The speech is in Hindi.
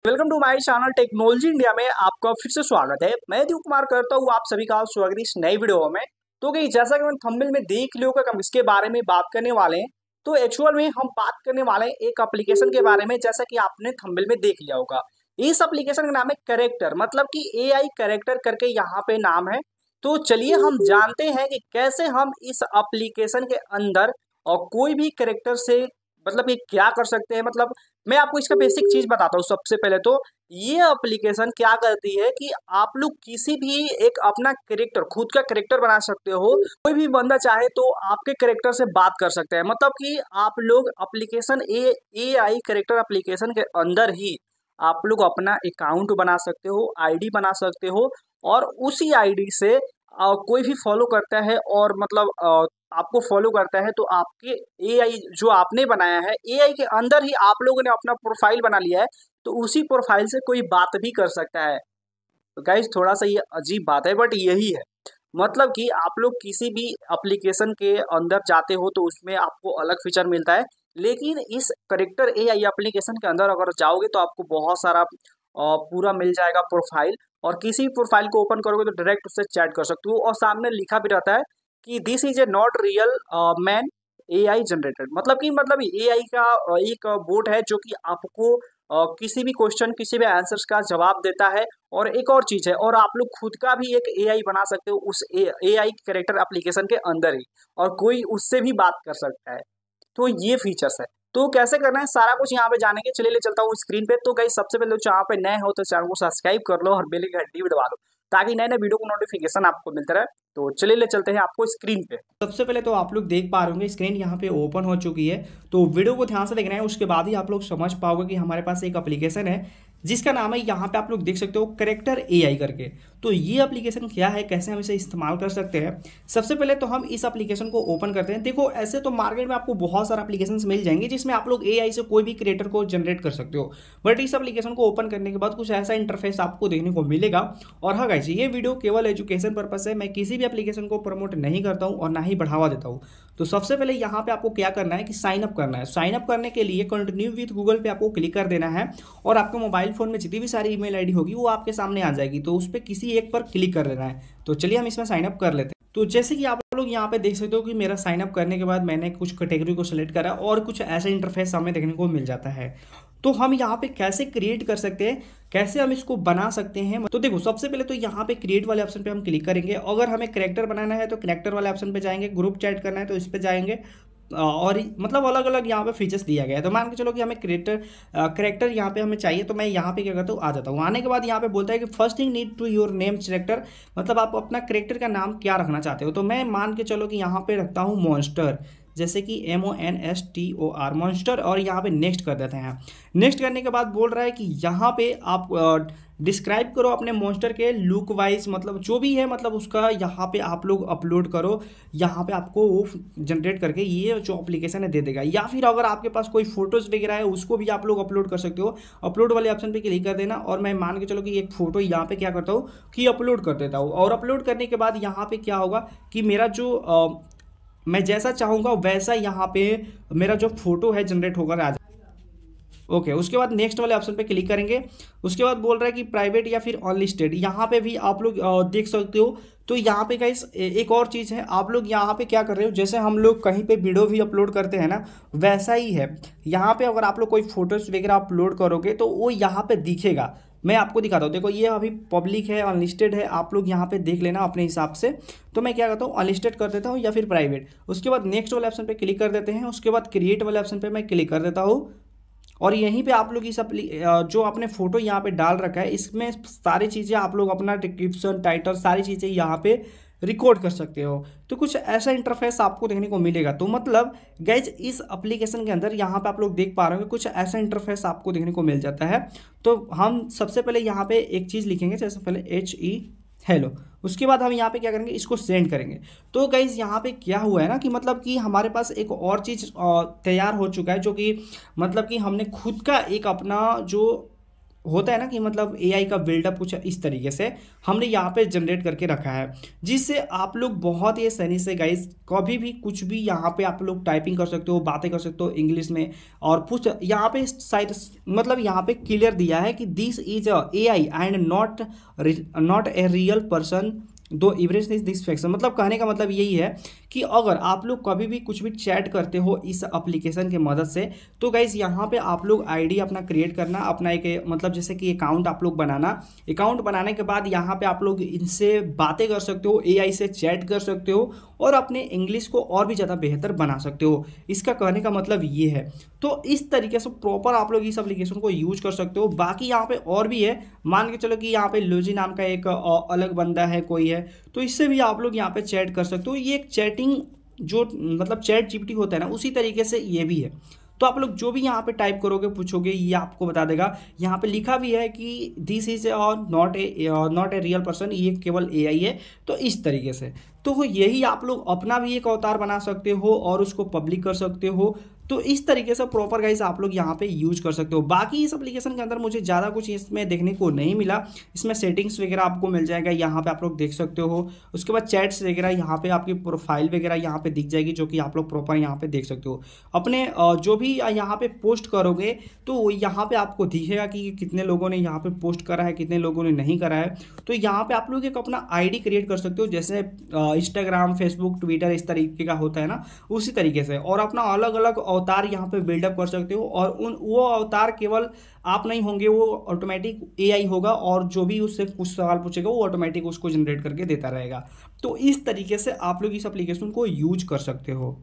Welcome to my channel technology India में आपका फिर से स्वागत है। मैं दीप कुमार करता हूँ आप सभी का स्वागत इस नई वीडियो में। तो कि जैसा कि मैंने थंबनेल में देख लिया होगा, हम इसके बारे में बात करने वाले हैं। तो एक्चुअल में हम बात करने वाले हैं एक एप्लीकेशन के बारे में, जैसा कि आपने थंबनेल में देख लिया होगा। इस एप्लीकेशन का नाम है कैरेक्टर, मतलब कि एआई कैरेक्टर करके यहाँ पे नाम है। तो चलिए हम जानते हैं कि कैसे हम इस एप्लीकेशन के अंदर और कोई भी कैरेक्टर से मतलब कि क्या कर सकते हैं। मतलब मैं आपको इसका बेसिक चीज बताता हूँ। सबसे पहले तो ये एप्लीकेशन क्या करती है कि आप लोग किसी भी एक अपना कैरेक्टर, खुद का कैरेक्टर बना सकते हो। कोई भी बंदा चाहे तो आपके कैरेक्टर से बात कर सकते हैं। मतलब कि आप लोग एप्लीकेशन एआई कैरेक्टर एप्लीकेशन के अंदर ही आप लोग अपना अकाउंट बना सकते हो, आईडी बना सकते हो। और उसी आईडी से कोई भी फॉलो करता है और मतलब आपको फॉलो करता है तो आपके एआई जो आपने बनाया है, एआई के अंदर ही आप लोगों ने अपना प्रोफाइल बना लिया है। तो उसी प्रोफाइल से कोई बात भी कर सकता है। तो गाइस थोड़ा सा ये अजीब बात है, बट यही है। मतलब कि आप लोग किसी भी एप्लीकेशन के अंदर जाते हो तो उसमें आपको अलग फीचर मिलता है, लेकिन इस करेक्टर एआई एप्लीकेशन के अंदर अगर जाओगे तो आपको बहुत सारा पूरा मिल जाएगा प्रोफाइल। और किसी प्रोफाइल को ओपन करोगे तो डायरेक्ट उससे चैट कर सकते हो, और सामने लिखा भी रहता है कि this is a not real man, AI generated. मतलब एआई का एक बोट है जो कि आपको किसी भी क्वेश्चन, किसी भी आंसर्स का जवाब देता है। और एक और चीज है, और आप लोग खुद का भी एक एआई बना सकते हो उस एआई कैरेक्टर एप्लीकेशन के अंदर ही, और कोई उससे भी बात कर सकता है। तो ये फीचर्स है। तो कैसे करना है सारा कुछ यहाँ पे जानेंगे। चलिए ले चलता हूँ स्क्रीन पे। तो गाइस सबसे पहले चैनल पे नए हो तो चैनल को सब्सक्राइब कर लो और बेल की घंटी भी दबा लो, ताकि नए नए वीडियो को नोटिफिकेशन आपको मिलता रहे। तो चलिए ले चलते हैं आपको स्क्रीन पे। सबसे पहले तो आप लोग देख पा रहे होंगे स्क्रीन यहाँ पे ओपन हो चुकी है। तो वीडियो को ध्यान से देखना है, उसके बाद ही आप लोग समझ पाओगे कि हमारे पास एक एप्लीकेशन है जिसका नाम है, यहाँ पे आप लोग देख सकते हो, करेक्टर एआई करके। तो ये एप्लीकेशन क्या है, कैसे हम इसे इस्तेमाल कर सकते हैं। सबसे पहले तो हम इस एप्लीकेशन को ओपन करते हैं। देखो ऐसे तो मार्केट में आपको बहुत सारे एप्लीकेशन मिल जाएंगे जिसमें आप लोग एआई से कोई भी क्रिएटर को जनरेट कर सकते हो, बट इस एप्लीकेशन को ओपन करने के बाद कुछ ऐसा इंटरफेस आपको देखने को मिलेगा। और हाँ गाइस, ये वीडियो केवल एजुकेशन पर्पस है, मैं किसी भी एप्लीकेशन को प्रमोट नहीं करता हूँ और ना ही बढ़ावा देता हूँ। तो सबसे पहले यहाँ पे आपको क्या करना है कि साइन अप करना है। साइन अप करने के लिए कंटिन्यू विथ गूगल पे आपको क्लिक कर देना है, और आपके मोबाइल फोन में जितनी भी सारी ईमेल आईडी होगी वो आपके सामने आ जाएगी। तो उस पर किसी एक पर क्लिक कर देना है। तो चलिए हम इसमें साइन अप कर लेते हैं। तो जैसे कि आप लोग यहाँ पे देख सकते हो कि मेरा साइन अप करने के बाद मैंने कुछ कैटेगरी को सिलेक्ट करा और कुछ ऐसा इंटरफेस हमें देखने को मिल जाता है। तो हम यहाँ पे कैसे क्रिएट कर सकते हैं, कैसे हम इसको बना सकते हैं। तो देखो सबसे पहले तो यहाँ पे क्रिएट वाले ऑप्शन पे हम क्लिक करेंगे। अगर हमें कैरेक्टर बनाना है तो कैरेक्टर वाले ऑप्शन पे जाएंगे, ग्रुप चैट करना है तो इस पे जाएंगे। और मतलब अलग अलग यहाँ पे फीचर्स दिया गया है। तो मान के चलो कि हमें करेक्टर यहाँ पे हमें चाहिए, तो मैं यहाँ पे क्या करता हूँ, आ जाता हूँ। आने के बाद यहाँ पे बोलता है कि first thing need to your name character, मतलब आप अपना करेक्टर का नाम क्या रखना चाहते हो। तो मैं मान के चलो कि यहाँ पे रखता हूँ मॉन्स्टर, जैसे कि MONSTOR मॉन्स्टर, और यहाँ पे नेक्स्ट कर देते हैं। नेक्स्ट करने के बाद बोल रहा है कि यहाँ पे आप डिस्क्राइब करो अपने मॉन्स्टर के लुक वाइज, मतलब जो भी है, मतलब उसका यहाँ पे आप लोग अपलोड करो। यहाँ पे आपको वो जनरेट करके ये जो एप्लीकेशन है दे देगा। या फिर अगर आपके पास कोई फोटोज वगैरह है उसको भी आप लोग अपलोड कर सकते हो। अपलोड वाले ऑप्शन पे क्लिक कर देना, और मैं मान के चलो कि एक फोटो यहाँ पे क्या करता हूँ कि अपलोड कर देता हूँ। और अपलोड करने के बाद यहाँ पे क्या होगा कि मेरा जो मैं जैसा चाहूँगा वैसा यहाँ पे मेरा जो फोटो है जनरेट होकर आ जाए। ओके, उसके बाद नेक्स्ट वाले ऑप्शन पे क्लिक करेंगे। उसके बाद बोल रहा है कि प्राइवेट या फिर अनलिस्टेड, यहाँ पे भी आप लोग देख सकते हो। तो यहाँ पे गाइस एक और चीज़ है, आप लोग यहाँ पे क्या कर रहे हो, जैसे हम लोग कहीं पे वीडियो भी अपलोड करते हैं ना, वैसा ही है। यहाँ पे अगर आप लोग कोई फोटोज वगैरह अपलोड करोगे तो वो यहाँ पे दिखेगा। मैं आपको दिखाता हूँ, देखो ये अभी पब्लिक है, अनलिस्टेड है, आप लोग यहाँ पे देख लेना अपने हिसाब से। तो मैं क्या करता हूँ, अनलिस्टेड कर देता हूँ या फिर प्राइवेट। उसके बाद नेक्स्ट वाले ऑप्शन पे क्लिक कर देते हैं। उसके बाद क्रिएट वाले ऑप्शन पे मैं क्लिक कर देता हूँ। और यहीं पे आप लोग इस जो आपने फोटो यहाँ पे डाल रखा है, इसमें सारी चीज़ें आप लोग अपना डिस्क्रिप्शन, टाइटल, सारी चीज़ें यहाँ पे रिकॉर्ड कर सकते हो। तो कुछ ऐसा इंटरफेस आपको देखने को मिलेगा। तो मतलब गाइज इस एप्लीकेशन के अंदर यहाँ पे आप लोग देख पा रहे हो कुछ ऐसा इंटरफेस आपको देखने को मिल जाता है। तो हम सबसे पहले यहाँ पे एक चीज़ लिखेंगे, जैसे पहले HE हेलो। उसके बाद हम यहाँ पे क्या करेंगे, इसको सेंड करेंगे। तो गाइज यहाँ पे क्या हुआ है ना कि मतलब कि हमारे पास एक और चीज़ तैयार हो चुका है, जो कि मतलब कि हमने खुद का एक अपना जो होता है ना कि मतलब एआई का बिल्डअप कुछ इस तरीके से हमने यहाँ पे जनरेट करके रखा है, जिससे आप लोग बहुत ही आसानी से गाइस कभी भी कुछ भी यहाँ पे आप लोग टाइपिंग कर सकते हो, बातें कर सकते हो इंग्लिश में। और कुछ यहाँ पे साइड मतलब यहाँ पे क्लियर दिया है कि this is a AI and not a real person दो इवरेज इज दिस फैक्शन। मतलब कहने का मतलब यही है कि अगर आप लोग कभी भी कुछ भी चैट करते हो इस एप्लीकेशन के मदद से, तो गाइज यहाँ पे आप लोग आईडी अपना क्रिएट करना, अपना एक मतलब जैसे कि अकाउंट आप लोग बनाना। अकाउंट बनाने के बाद यहाँ पे आप लोग इनसे बातें कर सकते हो, एआई से चैट कर सकते हो और अपने इंग्लिश को और भी ज़्यादा बेहतर बना सकते हो। इसका कहने का मतलब ये है। तो इस तरीके से प्रॉपर आप लोग इस एप्लीकेशन को यूज कर सकते हो। बाकी यहाँ पे और भी है, मान के चलो कि यहाँ पे लोजी नाम का एक अलग बंदा है, कोई है, तो इससे भी आप लोग यहाँ पे चैट कर सकते हो। ये एक चैटिंग जो मतलब चैट जीपीटी होता है ना, उसी तरीके से ये भी है। तो आप लोग जो भी यहाँ पे टाइप करोगे, पूछोगे, ये आपको बता देगा। यहाँ पे लिखा भी है कि this is not a real person, ये केवल एआई है। तो इस तरीके से तो यही आप लोग अपना भी एक अवतार बना सकते हो और उसको पब्लिक कर सकते हो। तो इस तरीके से प्रॉपर गाइस आप लोग यहाँ पे यूज कर सकते हो। बाकी इस एप्लीकेशन के अंदर मुझे ज़्यादा कुछ इसमें देखने को नहीं मिला। इसमें सेटिंग्स वगैरह आपको मिल जाएगा, यहाँ पे आप लोग देख सकते हो। उसके बाद चैट्स वगैरह, यहाँ पे आपकी प्रोफाइल वगैरह यहाँ पे दिख जाएगी, जो कि आप लोग प्रॉपर यहाँ पे देख सकते हो। अपने जो भी यहाँ पे पोस्ट करोगे तो यहाँ पे आपको दिखेगा कि कितने लोगों ने यहाँ पे पोस्ट करा है, कितने लोगों ने नहीं करा है। तो यहाँ पे आप लोग एक अपना आईडी क्रिएट कर सकते हो, जैसे इंस्टाग्राम, फेसबुक, ट्विटर इस तरीके का होता है ना, उसी तरीके से। और अपना अलग अलग अवतार यहाँ पे बिल्डअप कर सकते हो और वो अवतार केवल आप नहीं होंगे, वो ऑटोमेटिक एआई होगा और जो भी उससे कुछ सवाल पूछेगा वो ऑटोमेटिक उसको जनरेट करके देता रहेगा। तो इस तरीके से आप लोग इस एप्लीकेशन को यूज कर सकते हो।